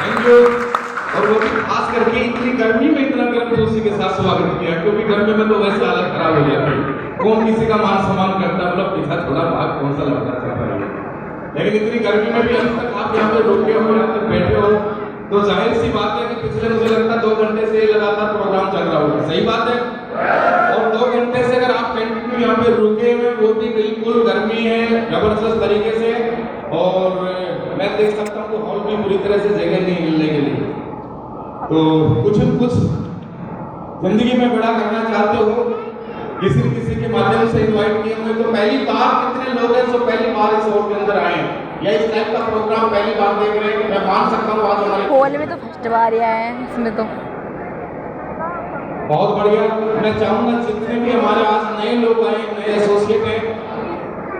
Thank you. और वो भी खास करके इतनी गर्मी में इतना गर्मजोशी के साथ स्वागत किया, क्योंकि गर्मी में तो वैसे हालत खराब हो जाती है, कौन किसी का मान सम्मान करता है, मतलब पीछा थोड़ा भाग कौन सा लगता चाहता है। लेकिन इतनी गर्मी में भी अभी तक आप यहाँ पे रुके हो, यहाँ पे बैठे हो, तो जाहिर सी बात है कि पिछले मुझे लगता है 2 घंटे से लगातार प्रोग्राम चल रहा होगा, सही बात है। और 2 घंटे से अगर आप कंटिन्यू यहाँ पे रुके हुए, वो भी बिल्कुल गर्मी है जबरदस्त तरीके से, और मैं देख सकता हूँ तो हॉल में पूरी तरह से जगह नहीं मिलने के लिए, तो कुछ न कुछ जिंदगी में बड़ा करना चाहते हो, किसी न किसी के माध्यम से इनवाइट किए हुए, तो पहली बार कितने लोग हैं जो पहली बार इस हॉल के अंदर आए हैं या इस टाइप का प्रोग्राम पहली बार देख रहे हैं? मैं मान सकता हूँ आज हमारे हॉल में तो फर्स्ट बार ही आए हैं, इसमें तो बहुत बढ़िया। मैं चाहूंगा जितने भी हमारे आज नए लोग आए, नए एसोसिएट हैं,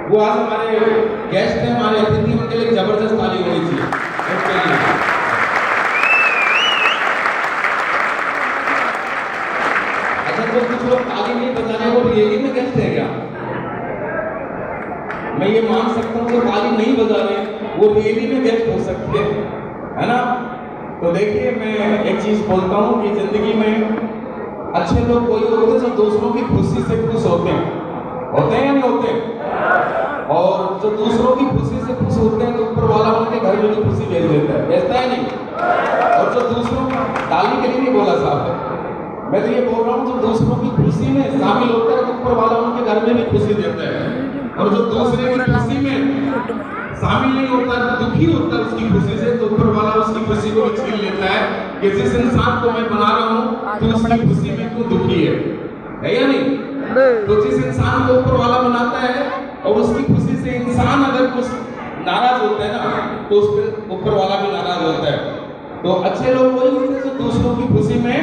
वो आज हमारे गेस्ट हैं, हमारे अतिथि, उनके लिए जबरदस्त ताली होनी चाहिए उनके लिए। अच्छा, तो कुछ लोग ताली नहीं बजाने को रियली में गेस्ट है क्या? मैं ये मान सकता हूँ जो ताली नहीं बजा रहे वो रियली में गेस्ट हो सकती है ना? तो देखिए, मैं एक चीज बोलता हूँ कि जिंदगी में अच्छे लोग वही होते हैं जो दूसरों की खुशी से खुश होते हैं या नहीं होते? और जो दूसरों की खुशी से खुश होते हैं तो ऊपर वाला उनके घर में भी खुशी भेज देता है, भेजता है नहीं? और जो दूसरों का ताली के लिए नहीं बोला साहब, मैं तो ये बोल रहा हूँ जो दूसरों की खुशी में शामिल होता है तो ऊपर वाला उनके घर में भी खुशी देता है, और जो दूसरे की खुशी में शामिल नहीं होता, दुखी होता है उसकी खुशी से, तो ऊपर वाला उसकी खुशी को भी छीन लेता है कि जिस इंसान को मैं बना रहा हूँ तो उसकी खुशी में क्यों दुखी है या नहीं? तो जिस इंसान को ऊपर वाला बनाता है और उसकी खुशी से इंसान अगर कुछ नाराज होता है ना, तो उस पर ऊपर वाला भी नाराज होता है। तो अच्छे लोग वही होते हैं जो दूसरों की खुशी में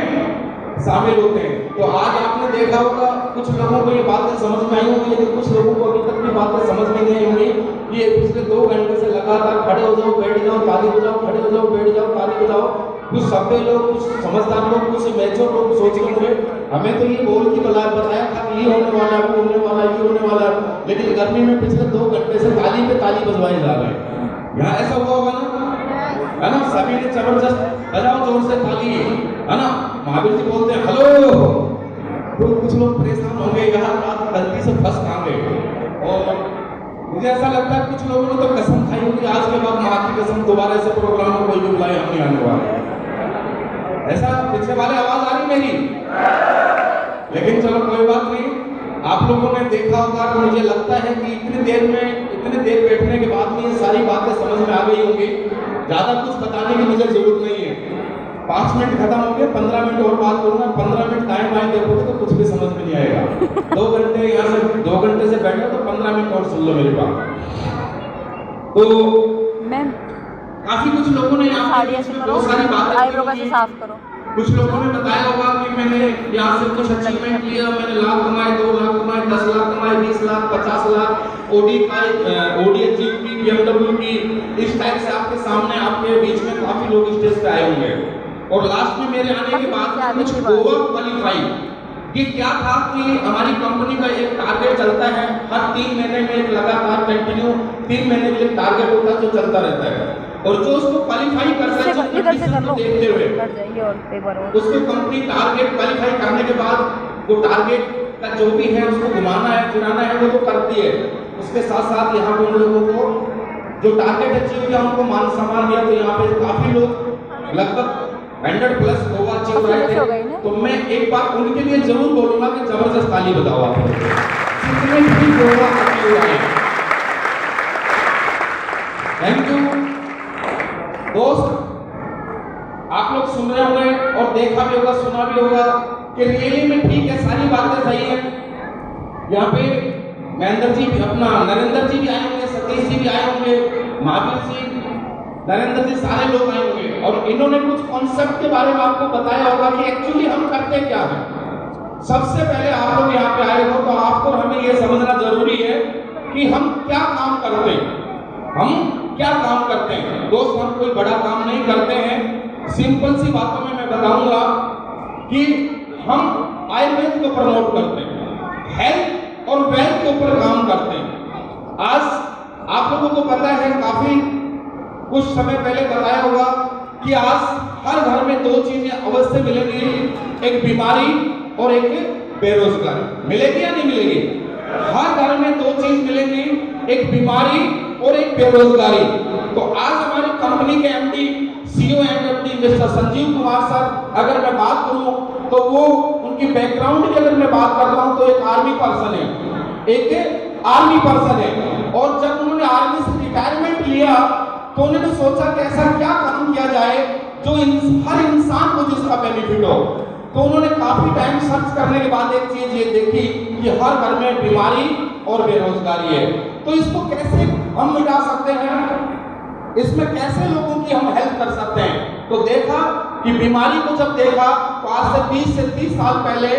शामिल होते हैं। तो आज आपने देखा होगा कुछ लोगों को ये बातें समझ में आई होंगी, लेकिन कुछ लोगों को अभी तक भी बातें समझ में नहीं आई होंगी। ये पिछले 2 घंटे से लगातार खड़े हो जाओ, बैठ जाओ, ताली बजाओ, खड़े हो जाओ, बैठ जाओ, ताली बजाओ। कुछ सभ्य लोग, कुछ समझदार लोग, कुछ मैच्योर लोग सोच रहे होंगे हमें तो ये बोल की बताया था कि ये होने वाला है, वो होने वाला है, ये होने वाला है, लेकिन गर्मी में पिछले 2 घंटे से ताली पे ताली बजवाए जा रहे हैं। यहाँ ऐसा हुआ होगा ना, है ना? सभी ने जबरदस्त बजाओ जोर से ताली, है ना? महावीर जी बोलते हैं हेलो, तो कुछ लोग परेशान होंगे, यहाँ रात गलती से फंस कहाँ गए। और मुझे ऐसा लगता है कुछ लोगों ने तो कसम खाई होगी आज के बाद माँ की कसम दोबारा ऐसे प्रोग्राम में कोई भी बुलाए हम नहीं आने वाले। ऐसा पीछे वाले आवाज आ रही मेरी? लेकिन चलो कोई बात नहीं, आप लोगों ने देखा होगा तो मुझे लगता है कि इतनी देर बैठने के बाद में ये सारी बातें समझ में आ गई होंगी। ज्यादा कुछ बताने की मुझे जरूरत नहीं है। 5 मिनट खत्म हो गए, 15 मिनट और बात करूंगा। 15 मिनट दाएं बाएं देखोगे तो कुछ भी समझ में नहीं आएगा। 2 घंटे यहाँ से 2 घंटे से बैठे तो 15 मिनट और सुन लो मेरी बात। तो मैम काफी कुछ लोगों ने साड़ी ऐसे करो, आईब्रो कैसे साफ करो। कुछ लोगों ने बताया होगा कि मैंने यहाँ से कुछ अचीवमेंट लिया, मैंने लाख कमाए, 2 लाख कमाए, 10 लाख कमाए, 20 लाख, 50 लाख, ओडी अचीव की, BMW की, इस टाइप से आपके सामने आपके बीच में काफी लोग स्टेज पे आए होंगे। और लास्ट में मेरे आने के बाद कुछ गोवा क्वालिफाई कि क्या था कि हमारी कंपनी का एक टारगेट चलता है, हर 3 महीने में एक लगातार कंटिन्यू 3 महीने के लिए टारगेट होता है जो चलता रहता है, और जो उसको क्वालिफाई कर सके देखते हुए उसको कंपनी टारगेट क्वालिफाई करने के बाद वो टारगेट का जो भी है उसको घुमाना है, फिराना है, वो तो करती है। उसके साथ साथ यहाँ पे उन लोगों को जो टारगेट अचीव किया उनको मान सम्मान दिया। तो यहाँ पे काफी लोग लगभग 100+ गोवा अचीव रहे थे। तो मैं एक बार उनके लिए जरूर बोलूंगा कि जबरदस्त ताली बजाओ आप लोग जितने भी गोवा अचीव रहे। थैंक यू दोस्त। आप लोग सुन रहे होंगे और देखा भी होगा, सुना भी होगा कि रियली में ठीक है, सारी बातें सही है। यहाँ पे महेंद्र जी भी, अपना नरेंद्र जी भी आए होंगे, सतीश जी भी आए होंगे, महावीर जी, नरेंद्र जी, सारे लोग आए होंगे और इन्होंने कुछ कॉन्सेप्ट के बारे में आपको बताया होगा कि एक्चुअली हम करते क्या हैं। सबसे पहले आप लोग यहाँ पे आए हो तो आपको हमें ये समझना जरूरी है कि हम क्या काम करते हैं। हम क्या काम करते हैं दोस्त? हम कोई बड़ा काम नहीं करते हैं। सिंपल सी बातों में मैं बताऊंगा कि हम आयुर्वेद को प्रमोट करते हैं, हेल्थ और वेल्थ के ऊपर काम करते हैं। आज आप लोगों को पता है, काफी कुछ समय पहले बताया होगा कि आज हर घर में दो चीजें अवश्य मिलेंगी, एक बीमारी और एक बेरोजगारी। मिलेगी या नहीं मिलेगी? हर घर में दो चीज मिलेंगी, एक बीमारी और एक बेरोजगारी। तो आज हमारी कंपनी के MD, CEO and MD mister Sanjeev Kumar sir, अगर मैं बात करूं तो वो उनकी बैकग्राउंड की अगर मैं बात करता हूं तो एक आर्मी पर्सन है, एक आर्मी पर्सन है। और जब उन्होंने आर्मी से रिटायरमेंट लिया तो उन्होंने सोचा कि ऐसा क्या काम किया जाए जो हर इंसान को जिसका बेनिफिट हो। तो उन्होंने काफी टाइम सर्च करने के बाद एक चीज ये देखी कि हर घर में बीमारी और बेरोजगारी है, तो इसको कैसे हम मिटा सकते हैं, इसमें कैसे लोगों की हम हेल्प कर सकते हैं। तो देखा कि बीमारी को जब देखा तो आज से 20 से 30 साल पहले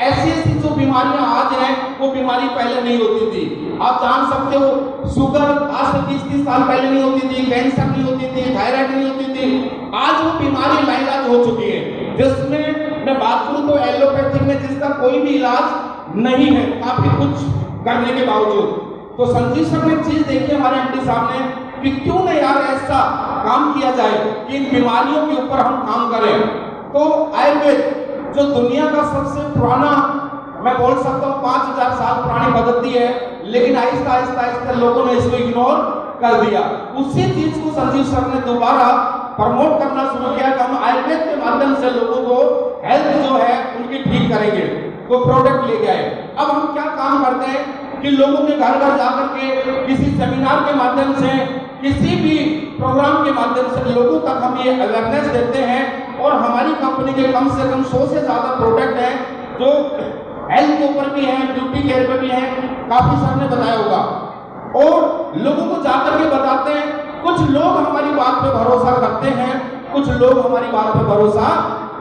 ऐसी जो बीमारियां आज हैं वो बीमारी पहले नहीं होती थी। आप जान सकते हो, शुगर आज से 20-30 साल पहले नहीं होती थी, कैंसर नहीं होती थी, थायराइड नहीं होती थी। आज वो बीमारी लाइलाज हो चुकी है, जिसमें मैं बात करूं तो एलोपैथिक में जिसका कोई भी इलाज नहीं है, काफी कुछ करने के बावजूद। तो संजीव सर ने चीज देखी हमारे एमडी साहब ने कि क्यों नहीं यार ऐसा काम किया जाए कि इन बीमारियों के ऊपर हम काम करें। तो आयुर्वेद जो दुनिया का सबसे पुराना, मैं बोल सकता हूँ 5000 साल पुरानी पद्धति है, लेकिन आहिस्ता आहिस्ता आहिस्ता लोगों ने इसको इग्नोर कर दिया। उसी चीज को संजीव सर ने दोबारा प्रमोट करना शुरू किया कि हम आयुर्वेद के माध्यम से लोगों को हेल्थ जो है उनकी ठीक करेंगे, वो प्रोडक्ट लेके आए। अब हम क्या काम करते हैं कि लोगों के घर घर जाकर के किसी सेमिनार के माध्यम से, किसी भी प्रोग्राम के माध्यम से लोगों तक हम ये अवेयरनेस देते हैं। और हमारी कंपनी के कम से कम 100 से ज्यादा प्रोडक्ट हैं जो हेल्थ के ऊपर भी हैं, ब्यूटी केयर पे भी हैं, काफी सर ने बताया होगा। और लोगों को जाकर के बताते हैं। कुछ लोग हमारी बात पे भरोसा करते हैं, कुछ लोग हमारी बात पे भरोसा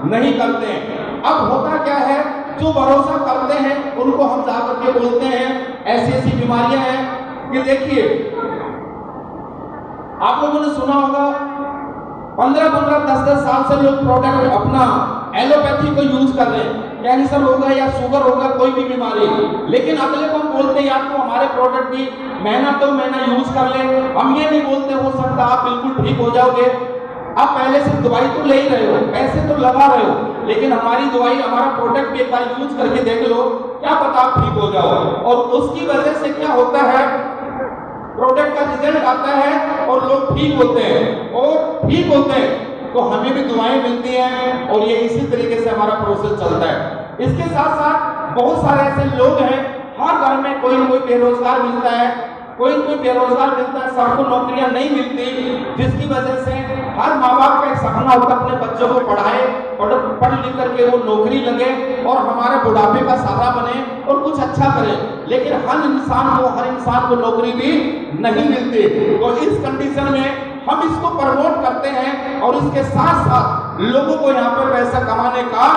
नहीं करते हैं। अब होता क्या है, जो भरोसा करते हैं उनको हम जाकर के बोलते हैं ऐसी ऐसी बीमारियां हैं कि देखिए, आप लोगों ने सुना होगा 15-15, 10-10 साल से लोग प्रोडक्ट अपना एलोपैथी को यूज कर रहे हैं, कैंसर होगा या शुगर होगा, कोई भी बीमारी। लेकिन अगले को हम बोलते हैं यार तो हमारे प्रोडक्ट भी महीना यूज कर ले। हम ये नहीं बोलते हो सकता आप बिल्कुल ठीक हो जाओगे, आप पहले से दवाई तो ले ही रहे हो, पैसे तो लगा रहे हो, लेकिन हमारी दवाई, हमारा प्रोडक्ट भी एक बार यूज करके देख लो, क्या पता आप ठीक हो जाओ। और उसकी वजह से क्या होता है, प्रोडक्ट का रिजल्ट आता है और लोग ठीक होते हैं। और ठीक होते हैं तो हमें भी दुआएं मिलती हैं और ये इसी तरीके से हमारा प्रोसेस चलता है। इसके साथ साथ बहुत सारे ऐसे लोग हैं, हर घर में कोई न कोई बेरोजगार मिलता है, कोई न कोई बेरोजगार मिलता है, सबको नौकरियां नहीं मिलती, जिसकी वजह से हर माँ बाप का एक सपना होता है अपने बच्चों को पढ़ाए, पढ़ लिख करके वो नौकरी लगे और हमारे बुढ़ापे का सहारा बने और कुछ अच्छा करे। लेकिन हर इंसान को नौकरी भी नहीं मिलती। तो इस कंडीशन में हम इसको प्रमोट करते हैं और इसके साथ साथ लोगों को यहाँ पे पैसा कमाने का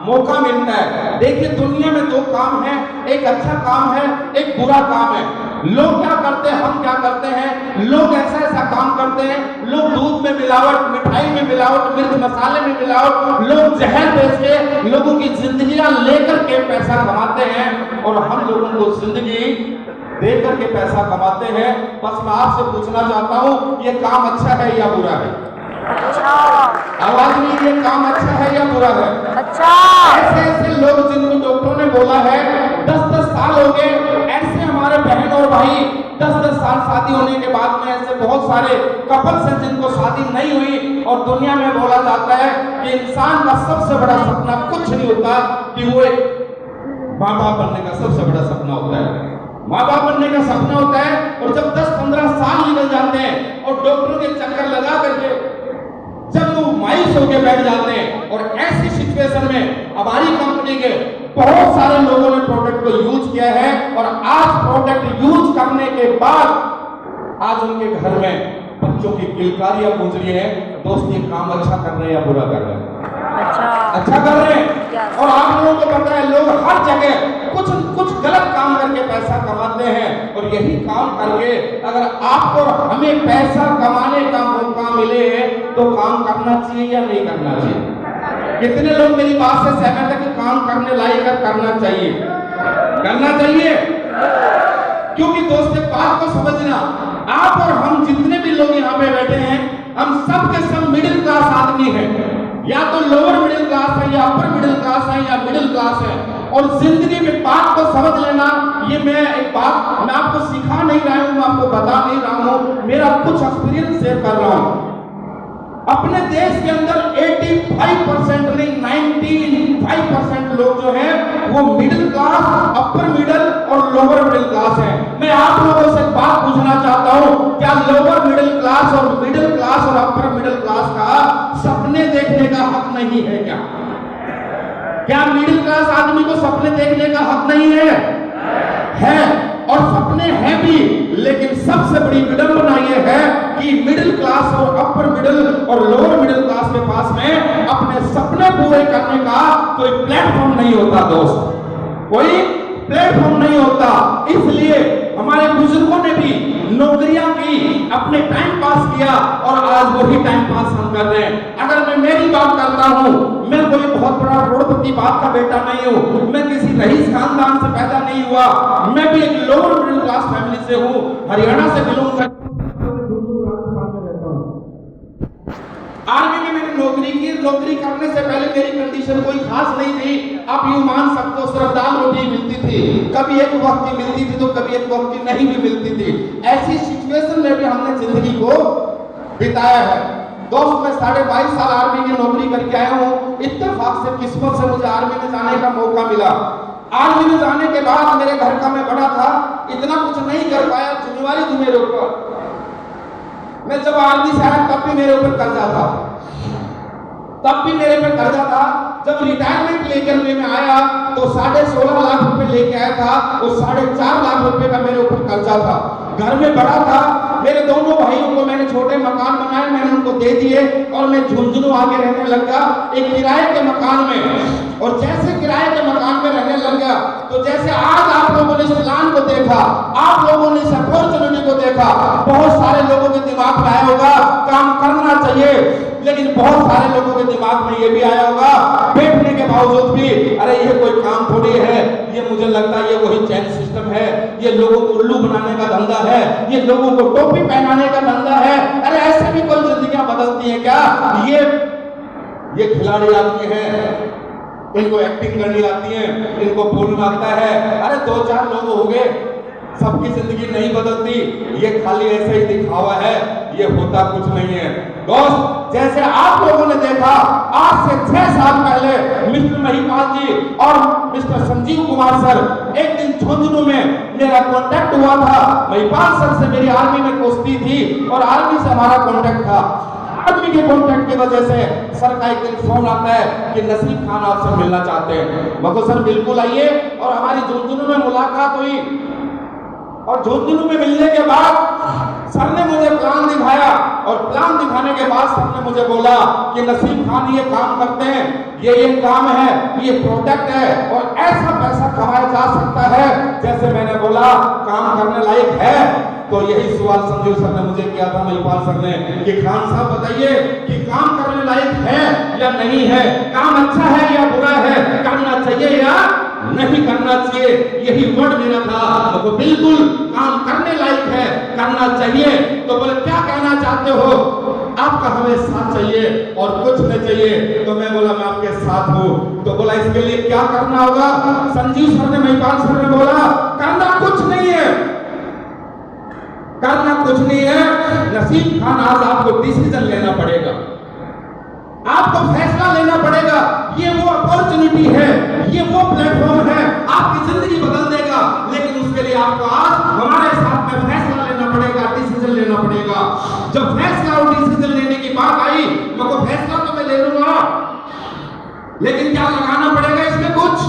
मौका मिलता है। देखिए, दुनिया में दो काम है, एक अच्छा काम है, एक बुरा काम है। लोग क्या करते हैं, हम क्या करते हैं, लोग ऐसा काम करते हैं, लोग दूध में मिलावट, मिठाई में मिलावट, मिर्च मसाले में मिलावट, लोग जहर बेच के लोगों की जिंदगियां लेकर के पैसा कमाते हैं और हम लोगों को जिंदगी दे करके पैसा कमाते हैं। बस मैं आपसे पूछना चाहता हूँ, ये काम अच्छा है या बुरा है? अच्छा। आवाज नहीं, ये काम अच्छा है या बुरा है? अच्छा। ऐसे लोग जिनको डॉक्टरों ने बोला है 10-10 साल हो गए, ऐसे हमारे बहन और भाई 10-10 साल शादी होने के बाद में ऐसे बहुत सारे कपल्स हैं जिनको शादी नहीं हुई। और दुनिया में बोला जाता है कि इंसान का सबसे बड़ा सपना कुछ नहीं होता कि वो एक माँ बाप बनने का सबसे बड़ा सपना होता है, माँ बाप बनने का सपना होता है। और जब 10-15 साल निकल जाते हैं और डॉक्टरों के चक्कर लगा करके जब वो मायूस होकर बैठ जाते हैं, और ऐसी सिचुएशन में हमारी कंपनी के बहुत सारे लोगों ने प्रोडक्ट को यूज किया है और आज प्रोडक्ट यूज करने के बाद आज उनके घर में बच्चों की किलकारियां गूंज रही है। दोस्त, ये काम अच्छा कर रहे हैं या बुरा कर रहे हैं? अच्छा कर रहे हैं। और आप लोगों को पता है, लोग हर जगह कुछ गलत काम करके पैसा कमाते हैं और यही काम करके अगर आपको और हमें पैसा कमाने का मौका मिले तो काम करना चाहिए या नहीं करना चाहिए? कितने लोग मेरी बात से सहमत है कि काम करने लायक है, करना चाहिए? करना चाहिए। क्योंकि दोस्त, एक बात को समझना, आप और हम जितने भी लोग यहाँ पे बैठे हैं, हम सब के सब मिडिल क्लास आदमी है, या तो लोअर मिडिल क्लास है, या अपर मिडिल क्लास है, या मिडिल क्लास है, और जिंदगी में बात को समझ लेना, ये मैं एक बात मैं आपको सिखा नहीं रहा हूं, मैं आपको बता नहीं रहा हूं, मेरा कुछ एक्सपीरियंस शेयर कर रहा हूं। अपने देश के अंदर 85% नहीं 95% लोग जो हैं वो मिडिल क्लास, अपर मिडिल और लोअर मिडिल क्लास हैं। मैं आप लोगों से बात पूछना चाहता हूं, क्या लोअर मिडिल क्लास और मिडिल क्लास और अपर मिडिल क्लास का सपने देखने का हक नहीं है? क्या मिडिल क्लास आदमी को सपने देखने का हक नहीं है? और सपने हैं भी, लेकिन सबसे बड़ी विडंबना यह है कि मिडिल क्लास और अपर मिडिल और लोअर मिडिल क्लास के पास में अपने सपने पूरे करने का कोई प्लेटफॉर्म नहीं होता दोस्त, कोई प्लेटफॉर्म नहीं होता। इसलिए हमारे बुजुर्गों ने भी नौकरियां की, अपने टाइम पास किया, और आज वही टाइम पास हम कर रहे हैं। अगर मैं मेरी बात करता हूं, मैं कोई बहुत बड़ा करोड़पति बाप का बेटा नहीं हूं, मैं किसी रईस खानदान से पैदा नहीं हुआ, मैं भी एक लोअर मिडिल क्लास फैमिली से हूं, हरियाणा से बिलोंग करता हूं, राजस्थान में रहता हूं। आर्मी में मैंने नौकरी की, नौकरी करने से पहले मेरी कंडीशन कोई खास नहीं थी, आप यूं मान सकते हो, सिर्फ दाल रोटी मिलती थी, कभी एक वक्त की मिलती थी तो कभी एक वक्त की नहीं भी मिलती थी। ऐसी सिचुएशन में भी हमने जिंदगी को बिताया है। दोस्त मैं 22.5 साल आर्मी की नौकरी करके आया हूँ, इत्तेफाक से किस्मत से मुझे आर्मी में जाने का मौका मिला। आर्मी में जाने के बाद मेरे घर का मैं बड़ा था, इतना कुछ नहीं कर पाया, जिम्मेवारी थी मेरे ऊपर। मैं जब आर्मी से आया तब भी मेरे ऊपर कर्जा था, तब भी मेरे पे कर्जा था। जब रिटायरमेंट लेकर मैं आया तो 16.5 लाख रुपए लेके आया था, वो 4.5 लाख रुपए का मेरे ऊपर कर्जा था। घर में बड़ा था, मेरे दोनों भाइयों को मैंने छोटे मकान बनाए, मैंने उनको दे दिए और मैं झुंझुनू आगे रहने लगा एक किराए के मकान में। और जैसे किराए के मकान में रहने लग गया तो जैसे आज आप लोगों ने इस प्लान को देखा, आप लोगों ने इस अपॉर्चुनिटी को देखा, बहुत सारे लोगों के दिमाग में आया होगा काम करना चाहिए, लेकिन बहुत सारे लोगों के दिमाग में ये भी आया होगा बैठने के बावजूद भी, अरे ये कोई काम थोड़ी है, ये मुझे लगता है ये वही चैन सिस्टम है, ये लोगों को उल्लू बनाने का धंधा है, ये लोगों को टोपी पहनाने का धंधा है। अरे ऐसे भी कोई जिंदगियां बदलती हैं क्या? ये खिलाड़ी आदमी हैं, इनको एक्टिंग करनी आती है, इनको बोलना आता है, अरे 2-4 लोग हो गए, सबकी जिंदगी नहीं बदलती, ये खाली ऐसे ही दिखावा है, ये होता कुछ नहीं है। दोस्त जैसे आप लोगों ने देखा आज से 6 साल पहले मिस्टर महिपाल जी और मिस्टर संजीव कुमार सर, एक दिन झुंझुनू में मेरा कांटेक्ट हुआ था। महिपाल सर से मेरी आर्मी में दोस्ती थी और आर्मी से हमारा कांटेक्ट था। आर्मी के कांटेक्ट की वजह से सर का एक दिन फोन आता है कि नसीब खान आपसे मिलना चाहते हैं। मैं सर बिल्कुल आइए, और हमारी झुंझुनू में मुलाकात हुई। और झुंझुनू में मिलने के बाद सर ने मुझे प्लान दिखाया, और प्लान दिखाने के बाद सर ने मुझे बोला कि नसीब खान ये काम करते हैं, ये काम है, ये प्रोडक्ट है, और ऐसा पैसा कमाया जा सकता है। जैसे मैंने बोला काम करने लायक है, तो यही सवाल संजीव सर ने मुझे किया था, महिपाल सर ने, कि खान साहब बताइए कि काम करने लायक है या नहीं है, काम अच्छा है या बुरा है, करना चाहिए या नहीं करना चाहिए। यही वर्ड मेरा था, तो बिल्कुल काम करने लायक है, करना चाहिए। तो बोले क्या कहना चाहते हो, आपका हमें साथ चाहिए और कुछ नहीं चाहिए। तो मैं बोला मैं आपके साथ हूँ। तो बोला इसके लिए क्या करना होगा? संजीव सर ने, महिपाल सर ने बोला करना कुछ नहीं है, करना कुछ नहीं है। नसीब खान आज आपको डिसीजन लेना पड़ेगा, आपको फैसला लेना पड़ेगा। ये वो अपॉर्चुनिटी है, ये वो प्लेटफॉर्म है, आपकी जिंदगी बदल देगा। लेकिन उसके लिए आपको आज हमारे साथ में फैसला लेना पड़ेगा, डिसीजन लेना पड़ेगा। जब फैसला और डिसीजन लेने की बात आई, मैं फैसला तो मैं ले लूंगा, लेकिन क्या लगाना पड़ेगा इसमें कुछ,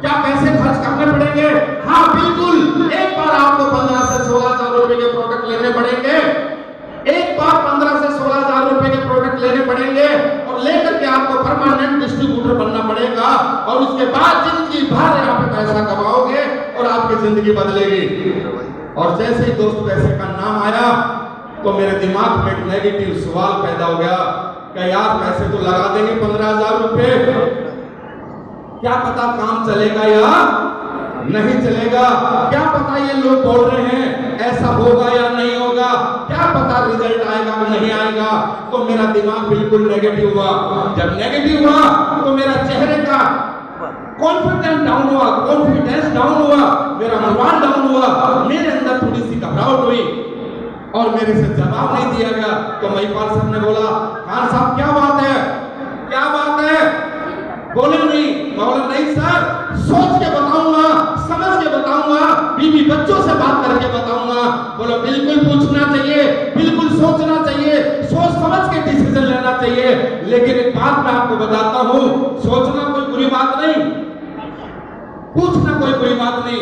क्या पैसे खर्च करने पड़ेंगे? हाँ बिल्कुल, एक बार आपको 15 से 16 हजार रुपए के प्रोडक्ट लेने पड़ेंगे, एक बार 15 से 16 हजार रुपए के प्रोडक्ट लेने पड़ेंगे, और लेकर के आपको परमानेंट डिस्ट्रीब्यूटर बनना पड़ेगा, और उसके बाद जिंदगी भर यहाँ पे पैसा कमाओगे और आपकी जिंदगी बदलेगी। और जैसे ही दोस्त पैसे का नाम आया तो मेरे दिमाग में एक नेगेटिव सवाल पैदा हो गया कि यार पैसे तो लगा देंगे 15 हजार रुपए, क्या पता काम चलेगा या नहीं चलेगा। क्या पता ये लोग बोल रहे हैं ऐसा होगा या नहीं होगा, क्या पता रिजल्ट आएगा या नहीं आएगा। तो मेरा दिमाग बिल्कुल नेगेटिव हुआ। जब नेगेटिव हुआ तो मेरा चेहरे का कॉन्फिडेंस डाउन हुआ, कॉन्फिडेंस डाउन हुआ, मेरा मनोबल डाउन हुआ, मेरे अंदर थोड़ी सी घबराहट हुई और मेरे से जवाब नहीं दिया गया। तो महिपाल साहब ने बोला, खान साहब क्या बात है, क्या बात है? बोले नहीं। बोला नहीं सर, सोच के बताऊंगा, समझ के बताऊंगा, बीवी बच्चों से बात करके बताऊंगा। बोलो बिल्कुल पूछना चाहिए, बिल्कुल सोचना चाहिए, सोच समझ के डिसीजन लेना चाहिए। लेकिन एक बात मैं आपको बताता हूं, सोचना कोई बुरी बात नहीं, पूछना कोई बुरी बात नहीं,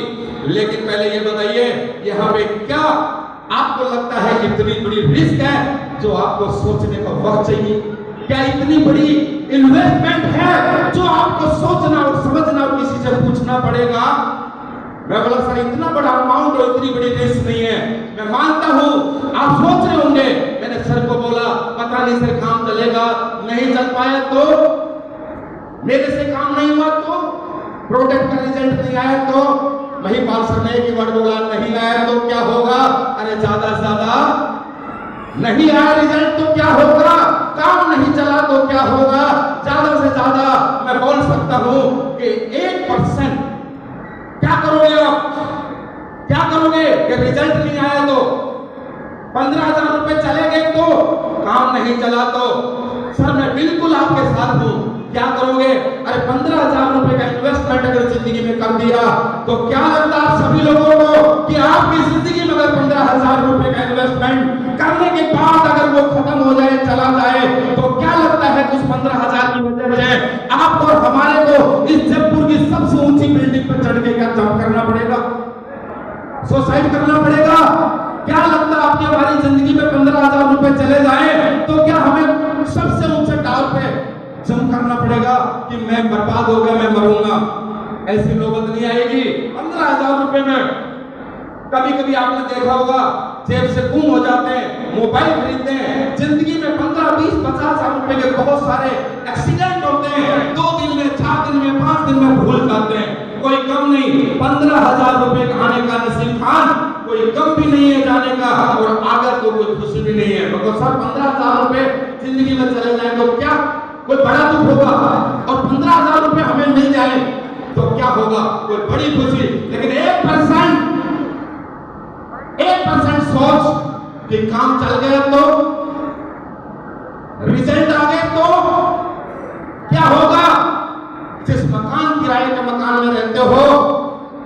लेकिन पहले ये बताइए यहाँ पे क्या आपको लगता है इतनी बड़ी रिस्क है जो आपको सोचने का वक्त चाहिए? क्या इतनी बड़ी इन्वेस्टमेंट है जो आपको सोचना और समझना और किसी से पूछना पड़ेगा? मैं बोला सर इतना बड़ा अमाउंट और इतनी बड़ी रिस्क नहीं है। मैं मानता हूं आप सोच रहे होंगे। मैंने सर को बोला पता नहीं सर काम चलेगा, नहीं चल पाया तो, मेरे से काम नहीं हुआ तो, प्रोडक्ट का रिजल्ट नहीं आया तो, महिपाल सर ने एक ही वर्ड बोला, नहीं आया तो क्या होगा? अरे ज्यादा से ज्यादा नहीं आया रिजल्ट तो क्या होगा? काम नहीं चला तो क्या होगा? ज्यादा से ज्यादा मैं बोल सकता हूं कि 1% क्या करोगे आप? क्या करोगे कि रिजल्ट नहीं आया तो? 15,000 रुपए चले गए तो, काम नहीं चला तो? सर मैं बिल्कुल आपके साथ हूं। क्या करोगे? अरे 15,000 रुपए का इन्वेस्टमेंट अगर जिंदगी में कर दिया तो क्या लगता है आप सभी लोगों को कि आपकी जिंदगी में अगर 15,000 रुपए का इन्वेस्टमेंट करने के बाद अगर वो खत्म हो जाए, चला जाए, तो क्या लगता है कि उस 15,000 की वजह से आपको और हमारे को इस जयपुर की सबसे ऊंची बिल्डिंग पर चढ़ के क्या जंप करना पड़ेगा, सुसाइड करना पड़ेगा? क्या लगता है आपकी हमारी जिंदगी में 15,000 रुपए चले जाए तो क्या हमें सबसे ऊंचे टावर पे जंप करना पड़ेगा कि मैं बर्बाद हो गया, मैं मरूंगा? ऐसी नौबत नहीं आएगी। 15,000 रुपए में कभी कभी आपने देखा होगा जेब से गुम हो जाते हैं, मोबाइल खरीदते हैं, जिंदगी में 15, 20, 50,000 रुपए के बहुत सारे एक्सीडेंट होते हैं। 2 दिन में, 4 दिन में, 5 दिन में भूल जाते हैं। कोई कम नहीं, 15,000 रुपए का आने का नसीब खान कोई कम भी नहीं है जाने का, और आगे तो कोई खुशी भी नहीं है। तो सर 15,000 रुपए जिंदगी में चले जाए तो क्या कोई बड़ा दुख होगा? और 15,000 रुपए हमें मिल जाए तो क्या होगा? कोई बड़ी खुशी। लेकिन 1% सोच कि काम चल गया तो, रिजल्ट आ गया तो क्या होगा? जिस मकान किराए के मकान में रहते हो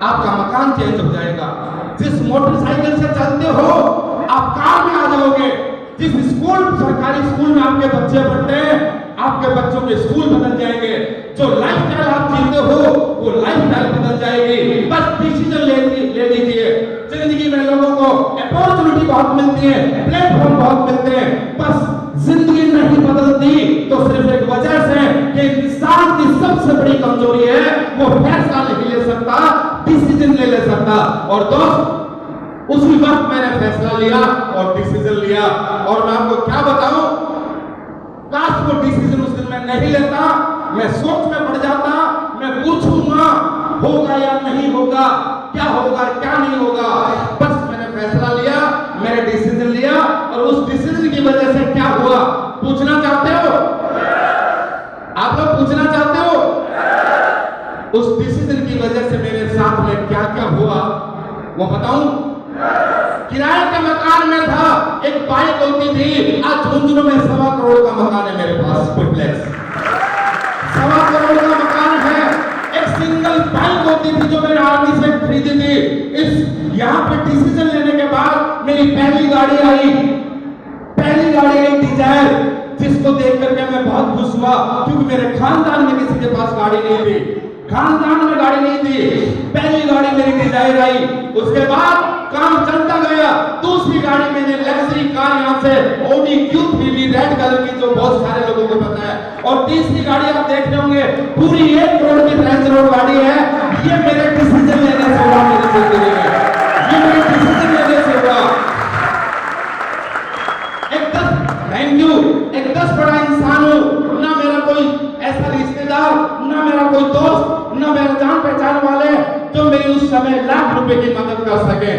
आपका मकान चेंज हो जाएगा। जिस मोटरसाइकिल से चलते हो आप कार में आ जाओगे। जिस स्कूल, सरकारी स्कूल में आपके बच्चे पढ़ते हैं, आपके बच्चों के स्कूल बदल जाएंगे। जो लाइफस्टाइल आप जीते हो वो लाइफस्टाइल बदल जाएगी। बस डिसीजन ले लीजिए। जिंदगी में लोगों को अपॉर्चुनिटी बहुत मिलती है, प्लेटफॉर्म बहुत मिलते हैं, बस जिंदगी नहीं बदलती तो सिर्फ एक वजह से कि इंसान की सबसे बड़ी कमजोरी है, वो फैसला नहीं ले सकता, डिसीजन नहीं ले सकता। और दोस्त उसी वक्त मैंने फैसला लिया और डिसीजन लिया। और मैं आपको क्या बताऊं, काश वो डिसीजन उस दिन मैं नहीं लेता, मैं सोच में पड़ जाता, मैं पूछूंगा होगा या नहीं होगा, क्या होगा क्या नहीं होगा। बस मैंने फैसला लिया, मैंने डिसीजन लिया, और उस डिसीजन की वजह से क्या हुआ पूछना चाहते हो? आप लोग पूछना चाहते हो? उस डिसीजन की वजह से मेरे साथ में क्या क्या हुआ वो बताऊं? किराए के मकान में था, एक बाइक होती थी, आज झुंझुनू में 1.25 करोड़ का मकान है मेरे पास, डुप्लेक्स 1.25 करोड़ का मकान है। एक सिंगल बाइक होती थी जो मैंने आर्मी से खरीदी थी। इस यहाँ पे डिसीजन लेने के बाद मेरी पहली गाड़ी आई डिजायर, जिसको देख करके मैं बहुत खुश हुआ, क्योंकि मेरे खानदान में किसी के पास गाड़ी नहीं थी, खानदान में गाड़ी नहीं थी। पहली गाड़ी मेरी डिजायर आई, उसके बाद काम चलता गया। दूसरी गाड़ी मैंने लग्जरी कार यहाँ से ऑडी Q3 रेड कलर की, जो बहुत सारे लोगों को पता है। और तीसरी गाड़ी आप देख रहे होंगे पूरी 1 करोड़ की रेंज रोवर गाड़ी है। ये मेरे डिसीजन लेने से हुआ, मेरी जिंदगी में ये मेरे डिसीजन लेने से हुआ। एक 10 बड़ा इंसान हूं, ना मेरा कोई ऐसा रिश्तेदार, ना मेरा कोई दोस्त, ना मेरा जान पहचान वाले जो मेरी उस समय लाख रुपए की मदद कर सके।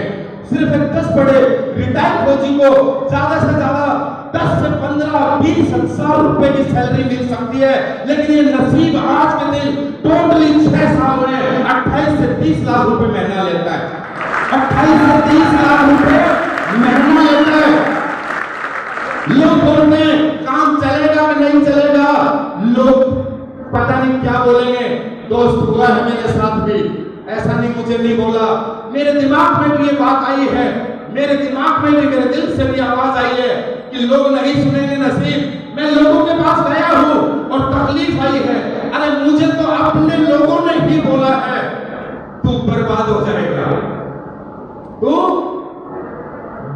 सिर्फ एक 10 बड़े रिटायर्ड फौजी को ज्यादा से ज्यादा 10 से 15 20 हजार रुपए की सैलरी मिल सकती है, लेकिन ये नसीब आज के दिन टोटली 6 साल में 28 से 30 लाख रुपए महीना लेता है। 28 से 30 लाख रुपए महीना लेता है। लोग बोलते हैं काम चलेगा कि नहीं चलेगा, लोग पता नहीं क्या बोलेंगे। दोस्त हुआ है मेरे साथ भी, ऐसा नहीं मुझे नहीं बोला, मेरे दिमाग में भी ये बात आई है, मेरे दिमाग में भी, मेरे दिल से भी आवाज आई है कि लोग नहीं सुनेंगे नसीब। मैं लोगों के पास गया हूं और तकलीफ आई है, अरे मुझे तो अपने लोगों ने ही बोला है तू बर्बाद हो जाएगा, तू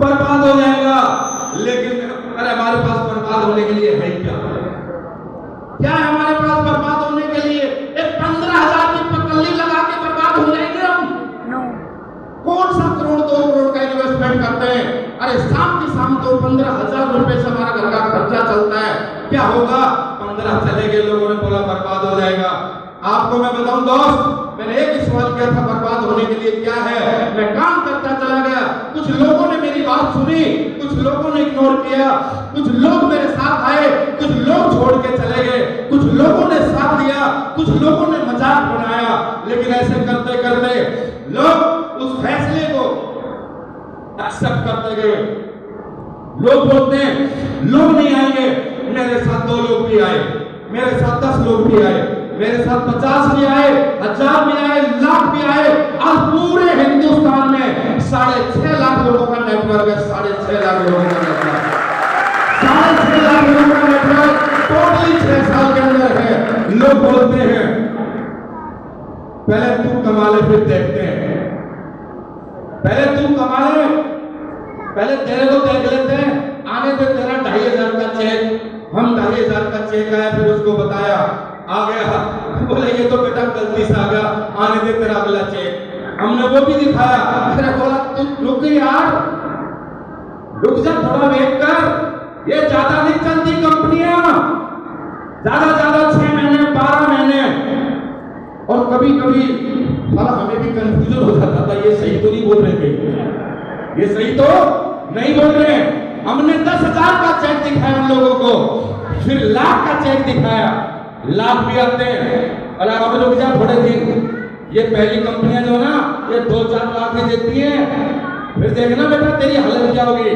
बर्बाद हो जाएगा। लेकिन अरे हमारे पास बर्बाद होने के लिए है क्या? क्या है हमारे पास बर्बाद होने के लिए? एक 15,000 की पकड़ी लगा के बर्बाद हो जाएंगे हम? कौन सा करोड़ 2 करोड़ का इन्वेस्टमेंट करते हैं? अरे शाम की शाम तो 15,000 रुपए से हमारा घर का खर्चा चलता है। क्या होगा? 15 चले गए, लोगों ने बोला बर्बाद हो जाएगा। आपको मैं बताऊं दोस्त, मैंने एक ही सवाल किया था बर्बाद होने के लिए क्या है, मैं काम करता चला गया। कुछ लोगों ने मेरी बात सुनी, कुछ लोगों ने इग्नोर किया, कुछ लोग मेरे साथ आए, कुछ लोग छोड़ के चले गए, कुछ लोगों ने साथ दिया, कुछ लोगों ने मजाक बनाया। लेकिन ऐसे करते करते लोग उस फैसले को एक्सेप्ट करते गए। लोग बोलते हैं लोग नहीं आएंगे, मेरे साथ 2 लोग भी आए, मेरे साथ 10 लोग भी आए, मेरे साथ 50 भी आए, 1000 भी आए, लाख भी आए। आज पूरे हिंदुस्तान में 6.5 लाख लोगों का नेटवर्क है। 6.5 लाख लोगों का नेटवर्क, 6.5 लाख लोगों का नेटवर्क टोटली 6 साल के अंदर है। लोग बोलते हैं पहले तू कमा ले फिर देखते हैं, पहले तू कमा ले, पहले तेरे को देख लेते हैं, आने दे तेरा 2,500 का चेक। हम 2,500 का चेक आया, फिर उसको बताया, आ गया, बोले ये तो बेटा गलती से आ गया, आने दे तेरा अगला चेक। हमने वो भी दिखाया, मैंने बोला तू रुक यार, रुक जा, थोड़ा वेट कर, ये ज्यादा नहीं चलती कंपनियां, ज्यादा 6 महीने 12 महीने। और कभी कभी हमें भी कंफ्यूजन हो जाता था, ये सही तो नहीं बोल रहे थे, ये सही तो नहीं बोल रहे। हमने 10,000 का चेक दिखाया उन लोगों को, फिर लाख का चेक दिखाया, लाख भी आते हैं। और आप लोग क्या थोड़े दिन, ये पहली कंपनियां जो ना ये 2-4 लाख ही देती हैं, फिर देखना बेटा तेरी हालत क्या होगी।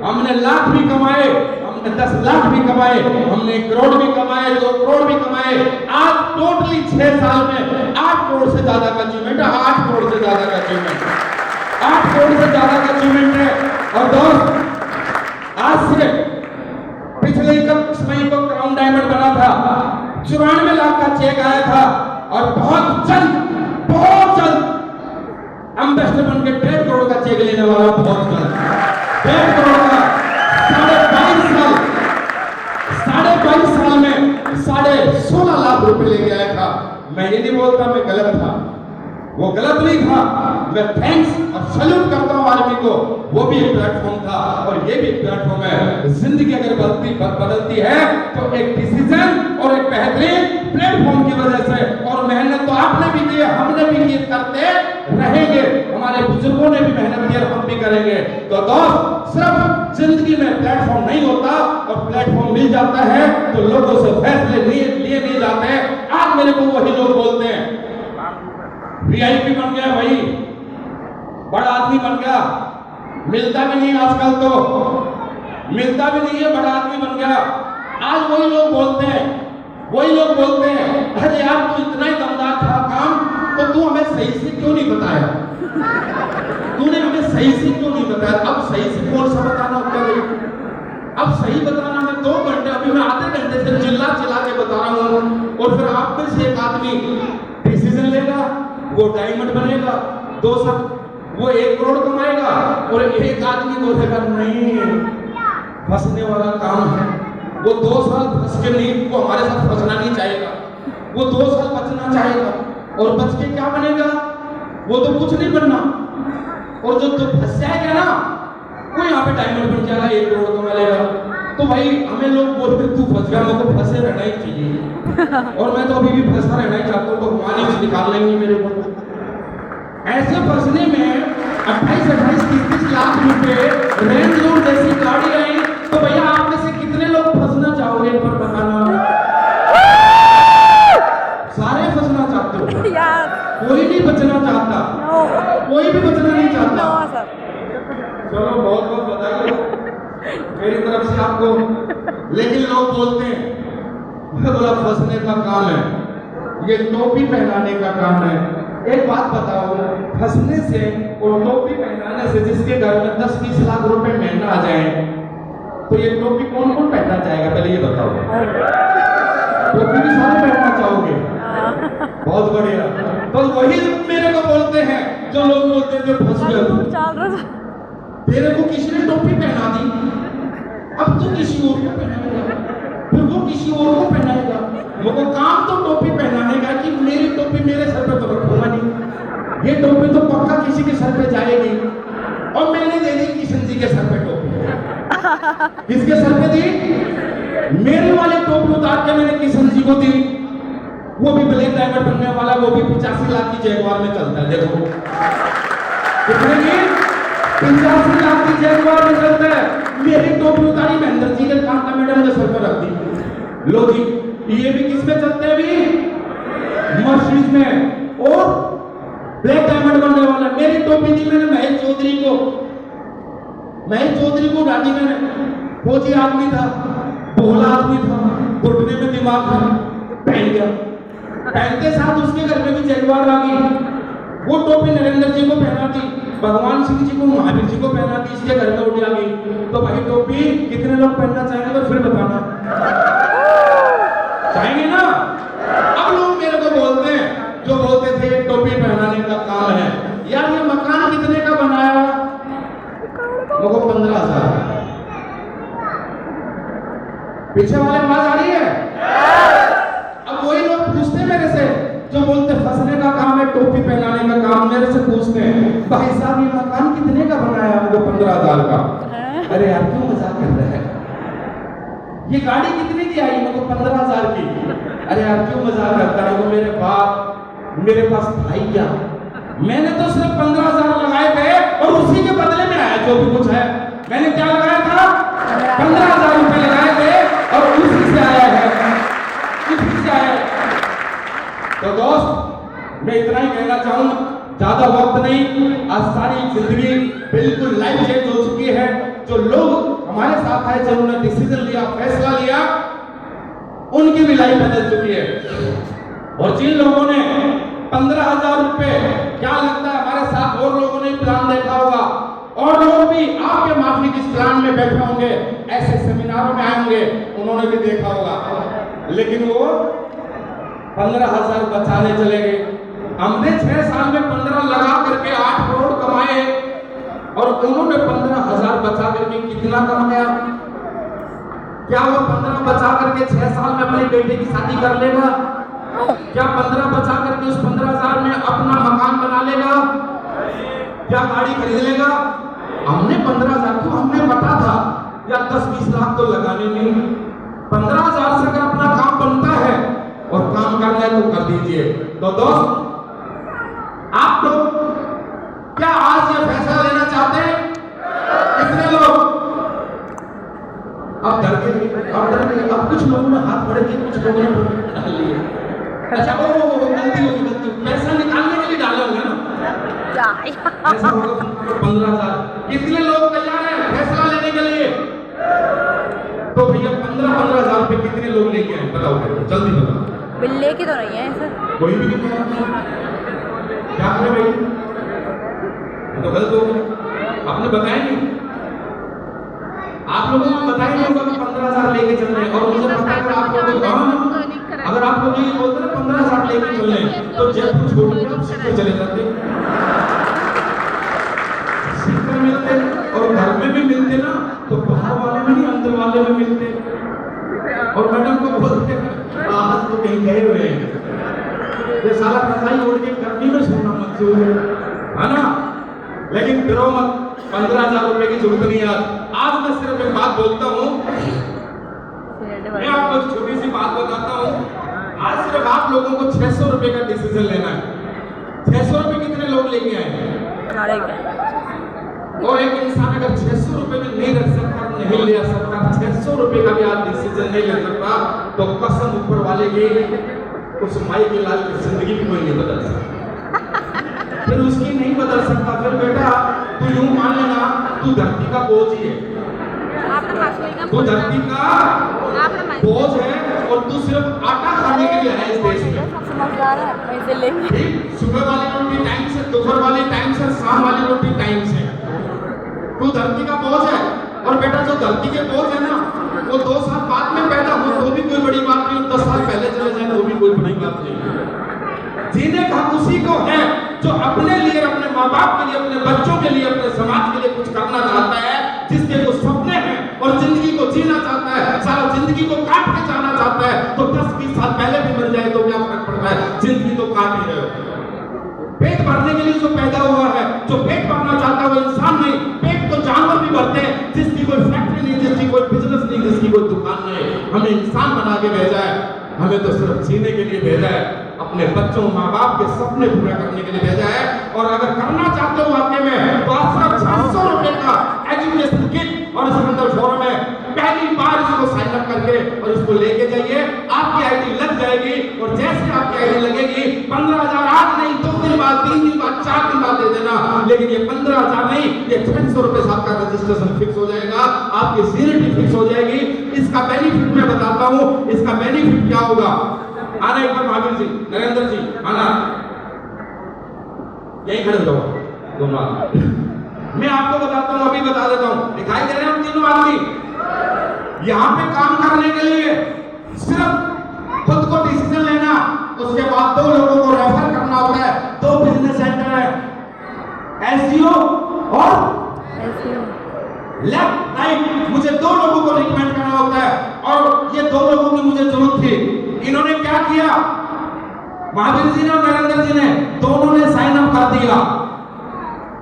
हमने लाख भी कमाए, हमने 10 लाख भी कमाए, हमने 1 करोड़ भी कमाए, 2 करोड़ भी कमाए। आज टोटली 6 साल में 8 करोड़ से ज्यादा का अचीवमेंट है, 8 करोड़ से ज्यादा का अचीवमेंट, 8 करोड़ से ज्यादा का अचीवमेंट है। और दोस्त आज से पिछले 21 मई को क्राउन डायमंड बना था, 94 लाख का चेक आया था। और बहुत जल्द एम्बेसडर बन के 1.5 करोड़ का चेक लेने वाला, बहुत जल्द 1.5 करोड़ का। 22 साल में 16.5 लाख रुपए लेके आया था। मैं ये नहीं बोलता मैं गलत था, वो गलत नहीं था। मैं थैंक्स और सैल्यूट करता हूं आर्मी को, वो भी एक प्लेटफॉर्म था और ये भी एक प्लेटफॉर्म है। जिंदगी अगर बदलती है तो एक डिसीजन और एक बेहतरीन प्लेटफॉर्म की वजह से। और मेहनत तो आपने भी की, हमने भी की, करते रहेंगे, हमारे बुजुर्गों ने भी मेहनत की और हम भी करेंगे। तो दोस्त सिर्फ जिंदगी में प्लेटफॉर्म नहीं होता, और प्लेटफॉर्म मिल जाता है तो लोगों से फैसले लिए नहीं जाते हैं। आज मेरे को वही लोग बोलते हैं वीआईपी बन गया भाई, बड़ा आदमी बन गया, मिलता भी नहीं आजकल, तो मिलता भी नहीं है, बड़ा आदमी बन गया। आज वही लोग बोलते हैं अरे यार तू इतना ही दमदार था काम, तो तू हमें सही से क्यों नहीं बताया, तूने हमें सही से क्यों नहीं बताया। अब सही से कौन सा बताना होता है, अब सही बताना मैं 2 घंटे, अभी मैं आधे घंटे से चिल्ला के बता रहा हूँ। और फिर आप में से एक आदमी डिसीजन लेगा, वो डायमंड बनेगा, 2 साल वो 1 करोड़ कमाएगा, और एक आदमी बोलेगा नहीं फंसने वाला काम है, वो 2 साल फंस के नहीं, वो हमारे साथ फंसना नहीं चाहेगा, वो 2 साल बचना चाहेगा। और बच के क्या बनेगा, वो तो कुछ नहीं बनना। और जो फंस जाएगा ना, वो यहाँ पे डायमंड बन जाएगा, 1 करोड़ कमा लेगा। तो भाई हमें लोग बोलते तू फंस गया, मेरे को फंसे रहना ही चाहिए, और मैं तो अभी भी फंसा रहना ही चाहता हूँ, तो भगवान ही निकाल लेंगे मेरे को। ऐसे फंसने में 28-30 लाख रुपए रेंज रोवर जैसी गाड़ी आई, तो भैया आप में से कितने लोग फंसना चाहोगे एक बार बताना। सारे फंसना चाहते हो, यार कोई नहीं बचना चाहता, नो कोई भी बचना नहीं चाहता। No sir. चलो बहुत बहुत बधाई हो मेरी तरफ से आपको। लेकिन लोग बोलते हैं बोला फंसने का काम है, ये टोपी पहनाने का काम है। एक बात बताओ, फंसने से और टोपी पहनाने से जिसके घर में 10-20 लाख रुपए महीना आ जाए, तो ये टोपी कौन कौन पहनना चाहेगा, पहले ये बताओ। टोपी भी सारे पहनना चाहोगे, बहुत बढ़िया। तो वही मेरे को बोलते हैं जो लोग बोलते थे फंस गए, तेरे को किसी ने टोपी पहना दी, अब तू किसी और को पहनाएगा, फिर वो किसी और को पहनाएगा। मुझको काम तो टोपी पहनाने का कि मेरी टोपी मेरे सर पे तो रखूंगा नहीं, ये टोपी तो पक्का किसी के सर पे जाएगी। और मैंने दे दी किशन जी के सर पे टोपी। किसके सर पे दी? मेरी वाली टोपी उतार के मैंने किशन जी को दी, वो भी ब्लैक डायमंड बनने वाला, वो भी 85 लाख की जैगवार में चलता है। देखो कितने की 85 लाख की जैगवार में चलता है। मेरी टोपी उतारी महेंद्र जी के कांता मैडम के सर पर रख दी। लो जी, ये भी किस में चलते हैं भी? मर्सिडीज में। और ब्लैक डायमंड बनने वाला, मेरी टोपी दी मैंने महेश चौधरी को। महेश चौधरी को डाली मैंने, फौजी आदमी था, भोला आदमी था, घुटने में दिमाग था, पहन गया। पहनते साथ उसके घर में भी जगवार आ गई। वो टोपी नरेंद्र जी को पहना दी, भगवान सिंह जी को, महावीर जी को पहना दी, इसके घर में उठ आ गई। तो भाई टोपी कितने लोग पहनना चाहेंगे, तो फिर बताना चाहेंगे ना। अब लोग मेरे को बोलते हैं, जो बोलते थे टोपी पहनाने का काम है, यार ये मकान कितने का बनाया? वो 15,000। पीछे वाले आवाज आ रही है? अब वही लोग पूछते मेरे से, जो बोलते फंसने का काम है, टोपी पहनाने का काम, मेरे से पूछते हैं भाई साहब ये मकान कितने का बनाया? वो 15,000 का। अरे यार क्यों मजाक कर रहे हैं? ये गाड़ी कितने की आई? मुझको 15,000 की। अरे यार क्यों मजाक करता है? वो मेरे बाप, मेरे पास भाई क्या, मैंने तो सिर्फ 15,000 लगाए थे और उसी के बदले में आया जो भी कुछ है। मैंने क्या लगाया था? 15,000 रुपए लगाए थे और उसी से आया है, उसी से आया। तो दोस्त मैं इतना ही कहना चाहूंगा, ज्यादा वक्त नहीं, आज सारी जिंदगी बिल्कुल लाइफ चेंज हो चुकी है। जो लोग हमारे साथ आए, जिन्होंने डिसीजन लिया, फैसला लिया, उनकी भी लाइफ बदल चुकी है। और जिन लोगों ने 15,000 रुपए, क्या लगता है हमारे साथ और लोगों ने प्लान देखा होगा, और लोग भी आपके माफिक इस प्लान में बैठे होंगे, ऐसे सेमिनारों में आए होंगे, उन्होंने भी देखा होगा। लेकिन वो 15,000 बचाने चले गए। हमने 6 साल में 15 लगा करके 8 करोड़ कमाए, और उन्होंने 15,000 बचा करके कितना कमाया? क्या वो 15 बचा करके 6 साल में अपने बेटे की शादी कर लेगा? क्या 15 बचा करके उस 15,000 में अपना मकान बना लेगा? क्या गाड़ी खरीद लेगा? हमने 15,000 को, हमने पता था या 10-20 लाख तो लगाने नहीं, 15,000 से अगर अपना काम बनता है और काम करना है तो कर दीजिए। तो दोस्त आप लोग क्या आज ये फैसला लेना चाहते हैं? कितने लोग? अब डर गए, अब कुछ लोगों ने हाथ बढ़ के, कुछ लोगों ने डाल लिए। अच्छा ओ गलती होगी, गलती, पैसा निकालने के लिए डाले होंगे ना, ऐसा होगा। 15,000 कितने लोग तैयार हैं फैसला लेने के लिए? तो भैया 15,000 रुपए कितने लोग लेके आए बताओ, जल्दी बताओ। बिल्ले की तो नहीं है सर, कोई भी नहीं है। क्या करें भाई, तो गलत हो गया, आपने बताया नहीं। आप लोगों ने बताया नहीं होगा कि 15,000 लेके चल रहे हैं, और मुझे पता है आप लोगों को, अगर आप लोग ये बोलते ना 15,000 लेके चल रहे हैं, तो जयपुर छोड़ के आप सीधे चले जाते, सीधे मिलते, और घर में भी मिलते ना, तो बाहर वाले में नहीं अंदर वाले में मिलते, और मैडम को बोलते आज तो कहीं गए हुए हैं, ये साला कसाई उड़ के करनी में सोना मंजूर है ना। लेकिन डरो मत, 15,000 रुपए की जरूरत नहीं है। आज मैं सिर्फ एक बात बोलता हूँ, मैं आपको छोटी सी बात बताता हूँ। आज सिर्फ आप लोगों को 600 रुपए का डिसीजन लेना है। 600 रुपए कितने लोग लेके आए हैं। अरे क्या और एक इंसान अगर 600 रुपए में नहीं रख सकता, नहीं ले सकता, 600 रुपए का भी आप डिसीजन नहीं ले सकता, तो कसम ऊपर वाले की उस माई के लाल की जिंदगी भी कोई नहीं बदल सकता। फिर उसकी नहीं बदल सकता। फिर बेटा तू यूं मान लेना, तू धरती का बोझ ही है, तू धरती का बोझ है और तू सिर्फ आटा खाने के लिए है इस देश में। समझदार है, पैसे लेंगे। ठीक, सुबह वाली रोटी टाइम से, दोपहर वाली टाइम से, शाम वाली रोटी टाइम से। तू धरती का बोझ है। और बेटा जो धरती के बोझ है ना, वो 2 साल बाद में पैदा हो तो भी कोई बड़ी बात नहीं, 10 साल पहले चले जाए तो भी कोई बड़ी बात नहीं। जीने का उसी को है जो अपने लिए, अपने माँ बाप के लिए, अपने बच्चों के लिए, अपने समाज के लिए कुछ करना चाहता है, जिसके कुछ सपने हैं और जिंदगी को जीना चाहता है, सारा जिंदगी को काट के जाना चाहता है, तो 10-20 साल पहले भी मर जाए तो क्या फर्क पड़ता है, जिंदगी तो काट ही रहे हो। पेट भरने के लिए जो पैदा हुआ है, जो पेट भरना चाहता है वो इंसान नहीं, पेट तो जानवर भी भरते हैं, जिसकी कोई फैक्ट्री नहीं, जिसकी कोई बिजनेस नहीं, जिसकी कोई दुकान नहीं। हमें इंसान बना के भेजा है, हमें तो सिर्फ जीने के लिए भेजा है, अपने बच्चों माँ बाप के सपने पूरा करने के लिए भेजा है। और अगर करना चाहते हो वाकई में, तो आप सिर्फ 600 रुपए का एजुकेशन किट और सिकंदर फोरम में पहली बार इसको साइन अप करके और इसको लेके जाइए, आपकी आईडी लग जाएगी। और जैसे आपकी आईडी लगेगी, 15,000 आज नहीं, 2 दिन बाद, 3 दिन बाद, 4 दिन बाद दे देना, लेकिन ये 15,000 नहीं, ये 600 रुपए से आपका रजिस्ट्रेशन फिक्स हो जाएगा, आपकी सीनियरिटी फिक्स हो जाएगी। इसका बेनिफिट मैं बताता हूँ, इसका बेनिफिट क्या होगा। आना एक बार महावीर जी, नरेंद्र जी आना, यही खड़े हो जाओ दोनों आदमी। मैं आपको बताता हूँ, अभी बता देता हूँ, दिखाई दे रहे हैं हम तीनों आदमी। यहाँ पे काम करने के लिए सिर्फ खुद को डिसीजन लेना, उसके बाद 2 लोगों को रेफर करना होता है। 2 बिजनेस सेंटर है, एसईओ और लेफ्ट राइट। मुझे 2 लोगों को रिकमेंड करना होता है और ये 2 लोगों की मुझे जरूरत थी। इन्होंने क्या किया, महावीर जी ने और नरेंद्र जी ने, दोनों ने साइन अप कर दिया,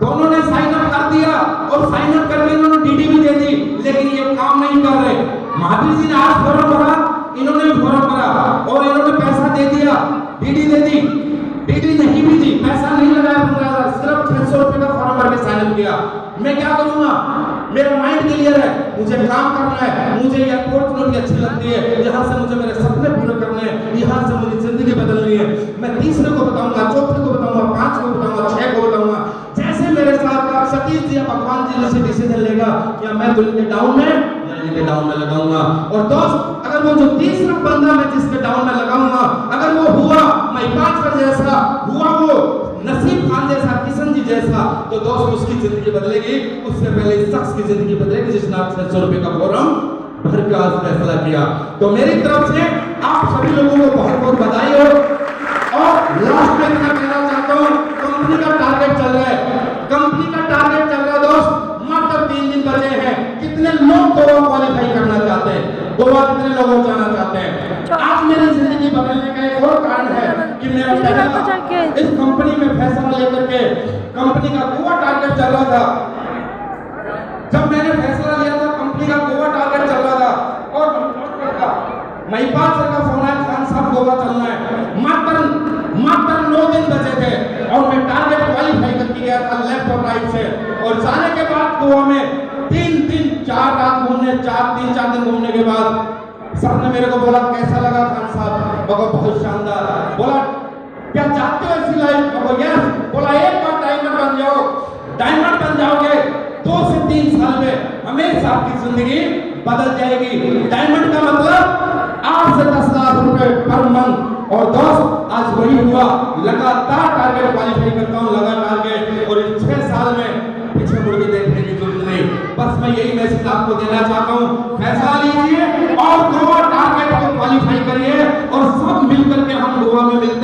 दोनों ने साइन अप कर दिया और साइन अप करके इन्होंने डीडी भी दे दी, लेकिन ये काम नहीं कर रहे। महावीर जी ने आज फॉर्म भरा, इन्होंने भी फॉर्म भरा और इन्होंने पैसा दे दिया, डीडी दे दी, डीडी नहीं भी दी, पैसा नहीं लगाया 15,000, सिर्फ 600 रुपए का फॉर्म भर के साइन अप किया। मैं क्या करूंगा, मेरा माइंड क्लियर है, मुझे काम करना है, मुझे ये अपॉर्चुनिटी अच्छी लगती है, यहाँ से मुझे मेरे सपने पूरे करने हैं, यहाँ से मुझे जिंदगी बदलनी है। मैं तीसरे को बताऊंगा, चौथे को बताऊंगा, 5 को बताऊंगा, 6 को बताऊंगा। जैसे मेरे साथ सतीश जी या भगवान जी ने डिसीजन लेगा, या मैं तो इनके डाउन में या इनके डाउन में लगाऊंगा। और दोस्त, अगर वो जो तीसरा बंदा मैं जिसके डाउन में लगाऊंगा, अगर वो हुआ महिपाल सर जैसा, हुआ वो नसीब खान जैसा, किशन जी जैसा, तो दोस्त उसकी जिंदगी बदलेगी। उससे पहले इस शख्स की जिंदगी बदलेगी जिसने आप 600 रुपए का फॉर्म भर के आज फैसला किया। तो मेरी तरफ से आप सभी लोगों को बहुत बहुत बधाई हो। और लास्ट में मैं कहना चाहता हूँ, कंपनी का टारगेट चल रहा है, कंपनी का टारगेट चल रहा है दोस्त, मात्र 3 दिन बचे हैं। कितने लोग गोवा क्वालिफाई करना चाहते हैं, गोवा कितने लोग जाना चाहते हैं। आज मेरी जिंदगी बदलने का एक और कारण है कि मेरा इस कंपनी में फैसला लेकर के, कंपनी का गोवा टारगेट चल रहा था, जब मैंने फैसला लिया था कंपनी का गोवा टारगेट चल रहा था और महिपाल सर का फोन आया, खान साहब गोवा चलना है। मात्र 9 दिन बचे थे और मैं टारगेट क्वालिफाई करके गया था लेफ्ट और राइट से। और जाने के बाद गोवा में 3-4 रात घूमने, 3-4 दिन घूमने के बाद सर ने मेरे को बोला, कैसा लगा खान साहब? बोला बहुत शानदार। बोला क्या चाहते हो ऐसी लाइफ? बोला यस। बोला एक बार डायमंड बन जाओ, डायमंड बन जाओगे 2 से 3 साल में हमेशा आपकी जिंदगी बदल जाएगी। डायमंड का मतलब 8 से 10 लाख रुपए पर मंथ। और दोस्त आज वही हुआ, लगातार टारगेट क्वालिफाई करता हूँ, लगातार टारगेट। और इस 6 साल में पीछे मुड़ के देखने की जरूरत नहीं। बस मैं यही मैसेज आपको देना चाहता हूँ, फैसला लीजिए और गोवा टारगेट को क्वालिफाई करिए और सब मिलकर के हम गोवा में मिलकर